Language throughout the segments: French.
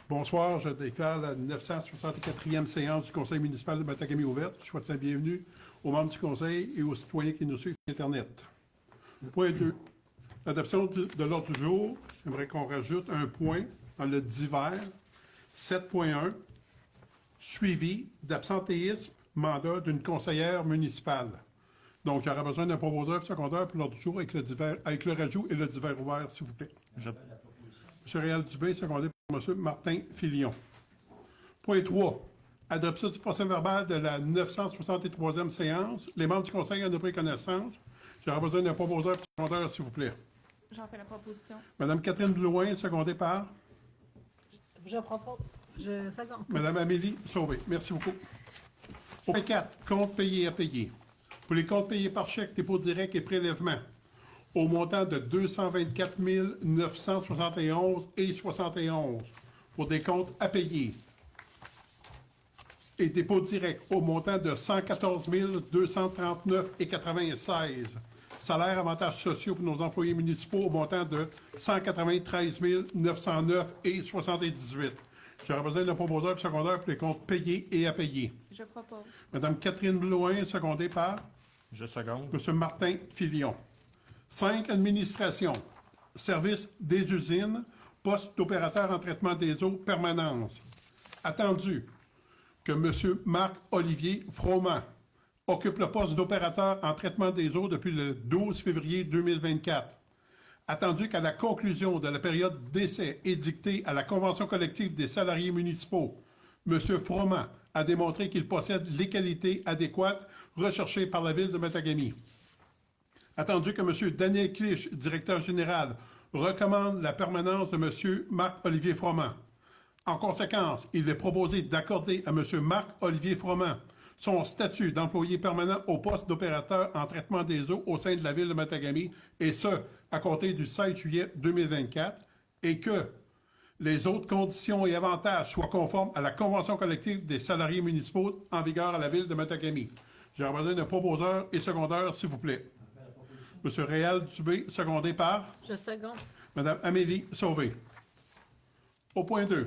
Bonsoir, je déclare la 964e séance du Conseil municipal de Matagami ouverte. Je souhaite la bienvenue aux membres du Conseil et aux citoyens qui nous suivent sur Internet. Point 2. L'adoption de l'ordre du jour. J'aimerais qu'on rajoute un point dans le divers 7.1, suivi d'absentéisme, mandat d'une conseillère municipale. Donc, j'aurais besoin d'un proposeur secondaire pour l'ordre du jour avec le rajout et le divers ouvert, s'il vous plaît. M. Réal Dubé, secondé par M. Martin Filion. Point 3. Adoption du procès-verbal de la 963e séance. Les membres du Conseil en ont pris connaissance. J'aurais besoin d'un proposeur secondaire, s'il vous plaît. J'en fais la proposition. Mme Catherine Blouin, secondée par Je propose. Je seconde. Mme Amélie Sauvé. Merci beaucoup. Point 4. Comptes payés à payer. Pour les comptes payés par chèque, dépôt direct et prélèvement, au montant de 224 971,71 pour des comptes à payer. Et dépôt direct au montant de 114 239,96. Salaires, avantages sociaux pour nos employés municipaux au montant de 193 909,78. J'aurais besoin d'un proposeur secondaire pour les comptes payés et à payer. Je propose. Mme Catherine Blouin, secondée par Je seconde. M. Martin Filion. 5. Administration. Service des usines. Poste d'opérateur en traitement des eaux. Permanence. Attendu que M. Marc-Olivier Froment occupe le poste d'opérateur en traitement des eaux depuis le 12 février 2024. Attendu qu'à la conclusion de la période d'essai édictée à la Convention collective des salariés municipaux, M. Froment a démontré qu'il possède les qualités adéquates recherchées par la Ville de Matagami. Attendu que M. Daniel Clich, directeur général, recommande la permanence de M. Marc-Olivier Froment. En conséquence, il est proposé d'accorder à M. Marc-Olivier Froment son statut d'employé permanent au poste d'opérateur en traitement des eaux au sein de la Ville de Matagami, et ce, à compter du 16 juillet 2024, et que les autres conditions et avantages soient conformes à la Convention collective des salariés municipaux en vigueur à la Ville de Matagami. J'ai besoin d'un proposeur et secondaire, s'il vous plaît. M. Réal Dubé, secondé par Je seconde. Mme Amélie Sauvé. Au point 2.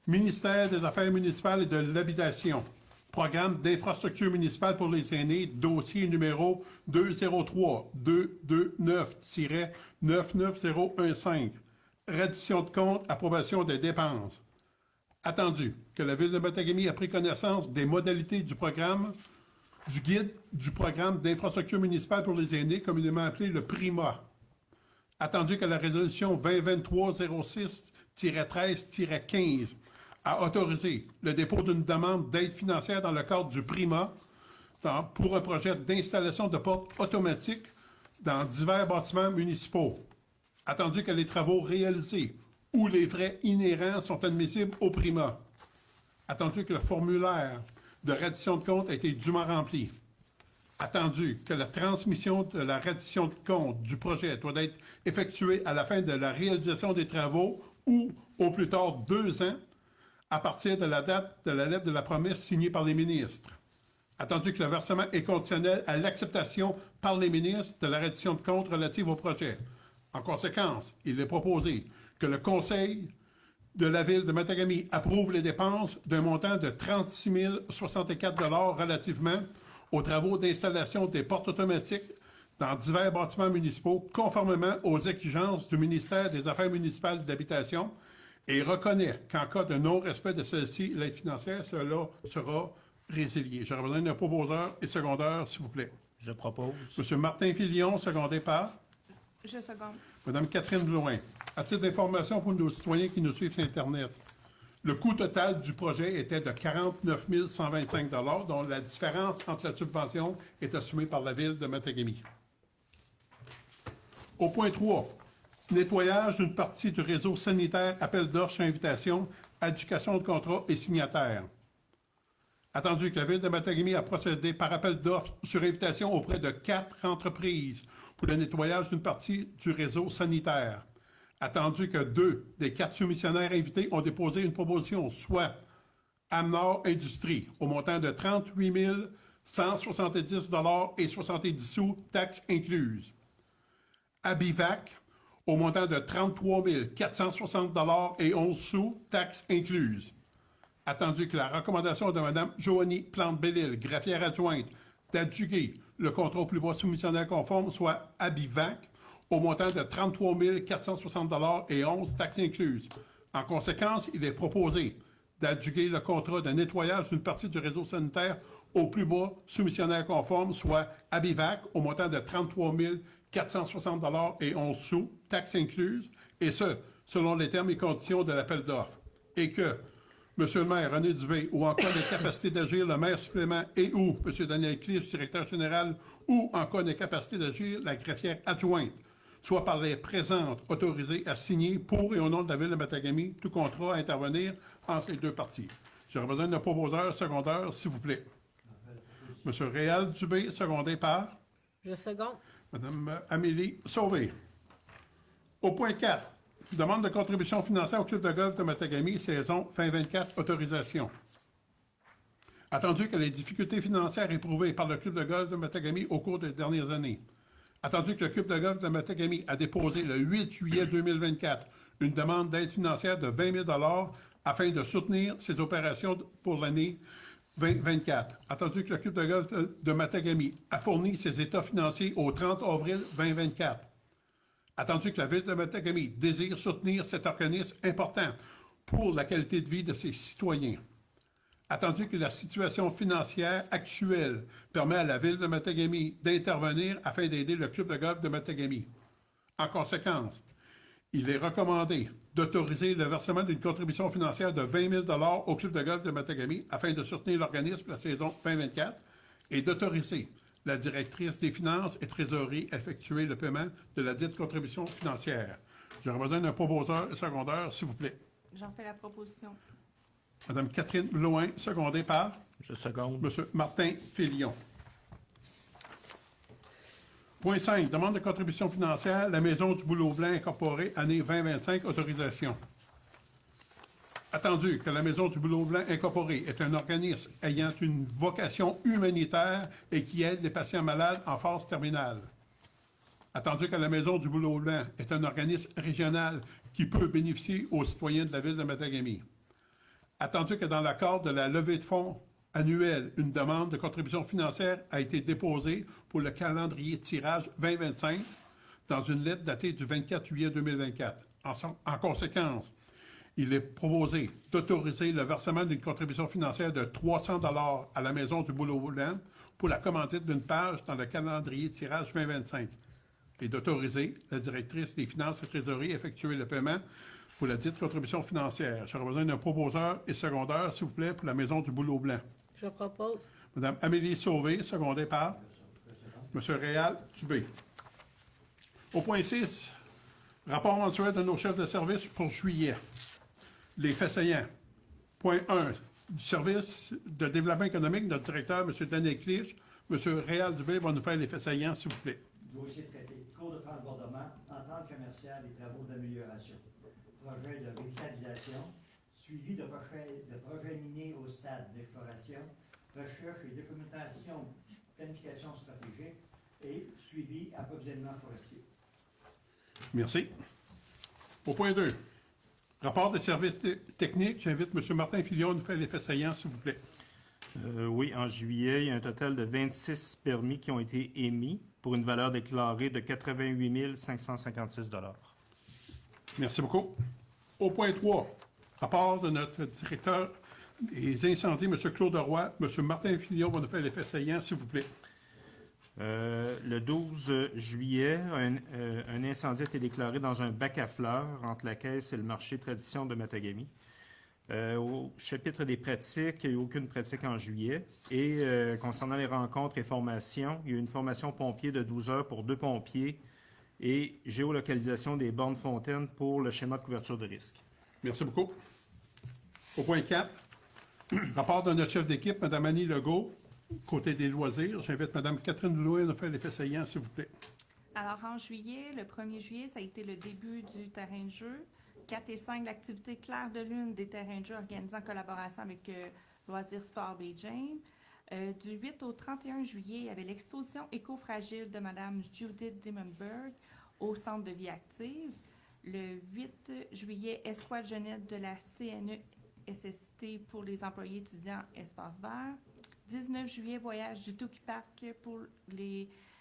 Ministère des Affaires municipales et de l'Habitation. Programme d'infrastructure municipale pour les aînés, dossier numéro 203-229-99015. Reddition de compte, approbation des dépenses. Attendu que la Ville de Matagami a pris connaissance des modalités du programme, du guide du programme d'infrastructure municipale pour les aînés, communément appelé le PRIMA. Attendu que la résolution 2023-06-13-15 a autorisé le dépôt d'une demande d'aide financière dans le cadre du PRIMA pour un projet d'installation de portes automatiques dans divers bâtiments municipaux. Attendu que les travaux réalisés ou les frais inhérents sont admissibles au PRIMA. Attendu que le formulaire de reddition de compte a été dûment rempli. Attendu que la transmission de la reddition de compte du projet doit être effectuée à la fin de la réalisation des travaux ou, au plus tard, 2 ans, à partir de la date de la lettre de la promesse signée par les ministres. Attendu que le versement est conditionnel à l'acceptation par les ministres de la reddition de compte relative au projet. En conséquence, il est proposé que le Conseil de la Ville de Matagami approuve les dépenses d'un montant de 36 064 relativement aux travaux d'installation des portes automatiques dans divers bâtiments municipaux, conformément aux exigences du ministère des Affaires municipales et d'Habitation, et reconnaît qu'en cas de non-respect de celle-ci, l'aide financière sera résiliée. J'aurais besoin d'un proposeur et secondaire, s'il vous plaît. Je propose. M. Martin Filion, secondé par Je seconde. Mme Catherine Blouin. À titre d'information pour nos citoyens qui nous suivent sur Internet, le coût total du projet était de 49 125 dont la différence entre la subvention est assumée par la Ville de Matagami. Au point 3, nettoyage d'une partie du réseau sanitaire, appel d'offres sur invitation, adjudication de contrat et signataire. Attendu que la Ville de Matagami a procédé par appel d'offres sur invitation auprès de 4 entreprises pour le nettoyage d'une partie du réseau sanitaire. Attendu que 2 des 4 soumissionnaires invités ont déposé une proposition, soit Amnor Industrie, au montant de 38 170 et 70 sous, taxes incluses. Abivac, au montant de 33 460 et 11 sous, taxes incluses. Attendu que la recommandation de Mme Joanie Plante-Bellil, greffière adjointe, d'adjuguer le contrat au plus bas soumissionnaire conforme, soit Abivac, au montant de 33 460 et 11 taxes incluses. En conséquence, il est proposé d'adjuguer le contrat de nettoyage d'une partie du réseau sanitaire au plus bas soumissionnaire conforme, soit Abivac, au montant de 33 460 et 11 sous, taxes incluses, et ce, selon les termes et conditions de l'appel d'offres. Et que Monsieur le maire René Dubé, ou encore l'incapacité d'agir le maire supplément et ou Monsieur Daniel Clich, directeur général, ou encore l'incapacité d'agir la greffière adjointe, soit par les présentes autorisées à signer pour et au nom de la Ville de Matagami tout contrat à intervenir entre les deux parties. J'aurais besoin d'un proposeur secondaire, s'il vous plaît. Monsieur Réal Dubé, secondé par Je seconde. Madame Amélie Sauvé. Au point 4, demande de contribution financière au club de golf de Matagami, saison fin 24, autorisation. Attendu que les difficultés financières éprouvées par le club de golf de Matagami au cours des dernières années, attendu que le club de golf de Matagami a déposé le 8 juillet 2024 une demande d'aide financière de 20 000 afin de soutenir ses opérations pour l'année 2024. Attendu que le club de golf de Matagami a fourni ses états financiers au 30 avril 2024. Attendu que la Ville de Matagami désire soutenir cet organisme important pour la qualité de vie de ses citoyens. Attendu que la situation financière actuelle permet à la Ville de Matagami d'intervenir afin d'aider le club de golf de Matagami. En conséquence, il est recommandé d'autoriser le versement d'une contribution financière de 20 000 au club de golf de Matagami afin de soutenir l'organisme la saison 2024 et d'autoriser la directrice des finances et trésorerie à effectuer le paiement de la dite contribution financière. J'aurais besoin d'un proposeur secondaire, s'il vous plaît. J'en fais la proposition. Madame Catherine Blouin, secondée par Je seconde. Monsieur Martin Filion. Point 5. Demande de contribution financière, la Maison du Boulot Blanc incorporée, année 2025, autorisation. Attendu que la Maison du Boulot Blanc incorporée est un organisme ayant une vocation humanitaire et qui aide les patients malades en phase terminale. Attendu que la Maison du Boulot Blanc est un organisme régional qui peut bénéficier aux citoyens de la Ville de Matagami. Attendu que dans le cadre de la levée de fonds annuelle, une demande de contribution financière a été déposée pour le calendrier de tirage 2025 dans une lettre datée du 24 juillet 2024. En conséquence, il est proposé d'autoriser le versement d'une contribution financière de 300 $ à la Maison du Boulot Blanc pour la commandite d'une page dans le calendrier de tirage 2025 et d'autoriser la directrice des finances et trésorerie à effectuer le paiement pour la dite contribution financière. J'aurais besoin d'un proposeur et secondaire, s'il vous plaît, pour la Maison du Boulot Blanc. Je propose. Madame Amélie Sauvé, secondée par Monsieur Réal Dubé. Au point 6, rapport mensuel de nos chefs de service pour juillet. Les faits saillants. Point 1, du service de développement économique, notre directeur, M. Daniel Clich. M. Réal Dubé va nous faire les faits saillants, s'il vous plaît. Dossier traité. Cours de transbordement, entente commerciale et travaux d'amélioration. Projet de revitalisation, suivi de projets miniers au stade d'exploration, recherche et documentation, planification stratégique et suivi approvisionnement forestier. Merci. Au point 2, rapport des services techniques. J'invite M. Martin Filion à nous faire les faits saillants, s'il vous plaît. Oui, en juillet, il y a un total de 26 permis qui ont été émis pour une valeur déclarée de 88 556 $. Merci beaucoup. Au point 3, rapport de notre directeur des incendies, M. Claude Roy. M. Martin Filion va nous faire les faits saillants, s'il vous plaît. Le 12 juillet, un incendie a été déclaré dans un bac à fleurs entre la caisse et le marché Tradition de Matagami. Au chapitre des pratiques, il n'y a eu aucune pratique en juillet. Et concernant les rencontres et formations, il y a eu une formation pompier de 12 heures pour 2 pompiers et géolocalisation des bornes fontaines pour le schéma de couverture de risque. Merci beaucoup. Au point 4, rapport de notre chef d'équipe, Mme Annie Legault, côté des loisirs. J'invite Mme Catherine Louis à nous faire les faits saillants, s'il vous plaît. Alors, en juillet, le 1er juillet, ça a été le début du terrain de jeu. 4 et 5, l'activité Claire de Lune des terrains de jeu organisés en collaboration avec Loisirs Sport Bay James. Du 8 au 31 juillet, il y avait l'exposition éco-fragile de Mme Judith Dimmenberg au Centre de vie active. Le 8 juillet, Escouade Jeunette de la CNESST pour les employés étudiants Espace Vert. 19 juillet, voyage du Tookie Park pour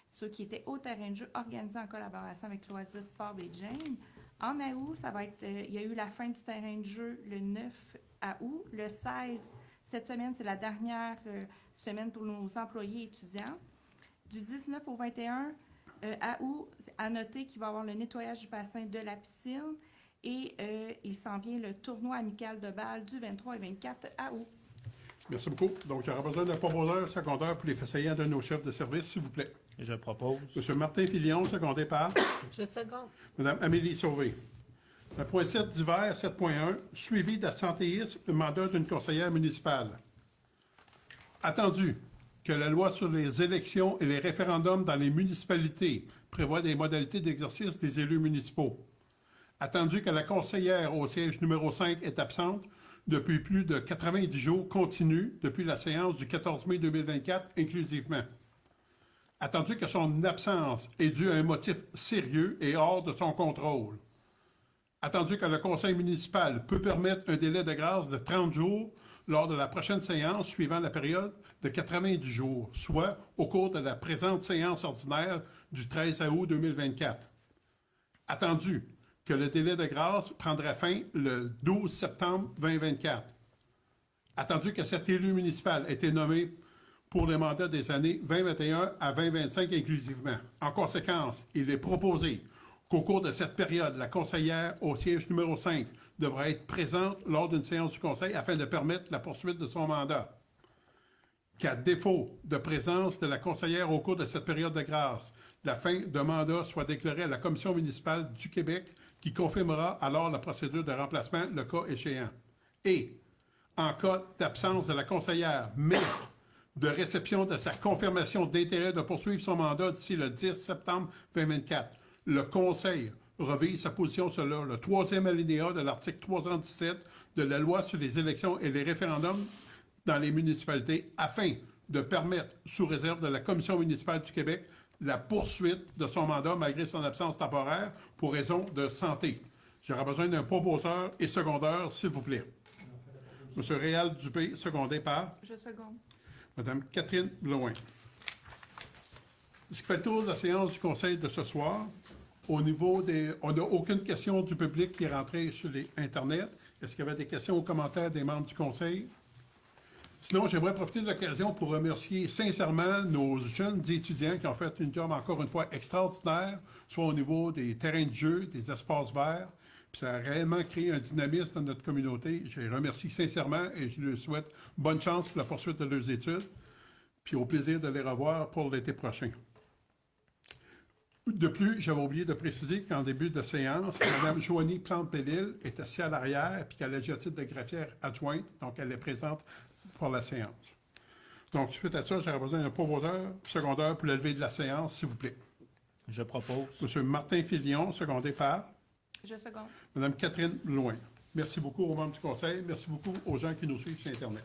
ceux qui étaient au terrain de jeu organisé en collaboration avec Loisirs Sport et James. En août, ça va être, il y a eu la fin du terrain de jeu le 9 août. Le 16, cette semaine, c'est la dernière semaine pour nos employés étudiants. Du 19 au 21 août, à noter qu'il va y avoir le nettoyage du bassin de la piscine et il s'en vient le tournoi amical de balle du 23 et 24 août. Merci beaucoup. Donc, j'aurai besoin d'un proposeur secondaire pour les faisceillants de nos chefs de service, s'il vous plaît. Je propose. Monsieur Martin Filion, secondé par Je seconde. Madame Amélie Sauvé. Le point 7 d'hiver, 7.1, suivi d'absentéisme, le mandat d'une conseillère municipale. Attendu que la loi sur les élections et les référendums dans les municipalités prévoit des modalités d'exercice des élus municipaux. Attendu que la conseillère au siège numéro 5 est absente depuis plus de 90 jours continus depuis la séance du 14 mai 2024 inclusivement. Attendu que son absence est due à un motif sérieux et hors de son contrôle. Attendu que le conseil municipal peut permettre un délai de grâce de 30 jours lors de la prochaine séance suivant la période de 90 jours, soit au cours de la présente séance ordinaire du 13 août 2024. Attendu que le délai de grâce prendra fin le 12 septembre 2024. Attendu que cet élu municipal ait été nommé pour le mandat des années 2021 à 2025 inclusivement. En conséquence, il est proposé qu'au cours de cette période, la conseillère au siège numéro 5 devra être présente lors d'une séance du conseil afin de permettre la poursuite de son mandat. Qu'à défaut de présence de la conseillère au cours de cette période de grâce, la fin de mandat soit déclarée à la Commission municipale du Québec qui confirmera alors la procédure de remplacement, le cas échéant. Et, en cas d'absence de la conseillère, mais de réception de sa confirmation d'intérêt de poursuivre son mandat d'ici le 10 septembre 2024, le Conseil revise sa position sur le troisième alinéa de l'article 317 de la loi sur les élections et les référendums dans les municipalités afin de permettre, sous réserve de la Commission municipale du Québec, la poursuite de son mandat malgré son absence temporaire pour raison de santé. J'aurai besoin d'un proposeur et secondaire, s'il vous plaît. Monsieur Réal Dupé, secondé par Je seconde. Madame Catherine Blouin. Ce qui fait le tour de la séance du Conseil de ce soir. Au niveau des... On n'a aucune question du public qui est rentrée sur les Internet. Est-ce qu'il y avait des questions ou commentaires des membres du Conseil? Sinon, j'aimerais profiter de l'occasion pour remercier sincèrement nos jeunes étudiants qui ont fait une job, encore une fois, extraordinaire, soit au niveau des terrains de jeu, des espaces verts. Puis ça a réellement créé un dynamisme dans notre communauté. Je les remercie sincèrement et je leur souhaite bonne chance pour la poursuite de leurs études. Puis au plaisir de les revoir pour l'été prochain. De plus, j'avais oublié de préciser qu'en début de séance, Mme Joanie Plante-Bellil est assise à l'arrière puis qu'elle agit à titre de greffière adjointe, donc elle est présente pour la séance. Donc, suite à ça, j'aurais besoin d'un proposeur secondaire pour le lever de la séance, s'il vous plaît. Je propose. M. Martin Filion, secondé par Je seconde. Mme Catherine Blouin. Merci beaucoup aux membres du Conseil. Merci beaucoup aux gens qui nous suivent sur Internet.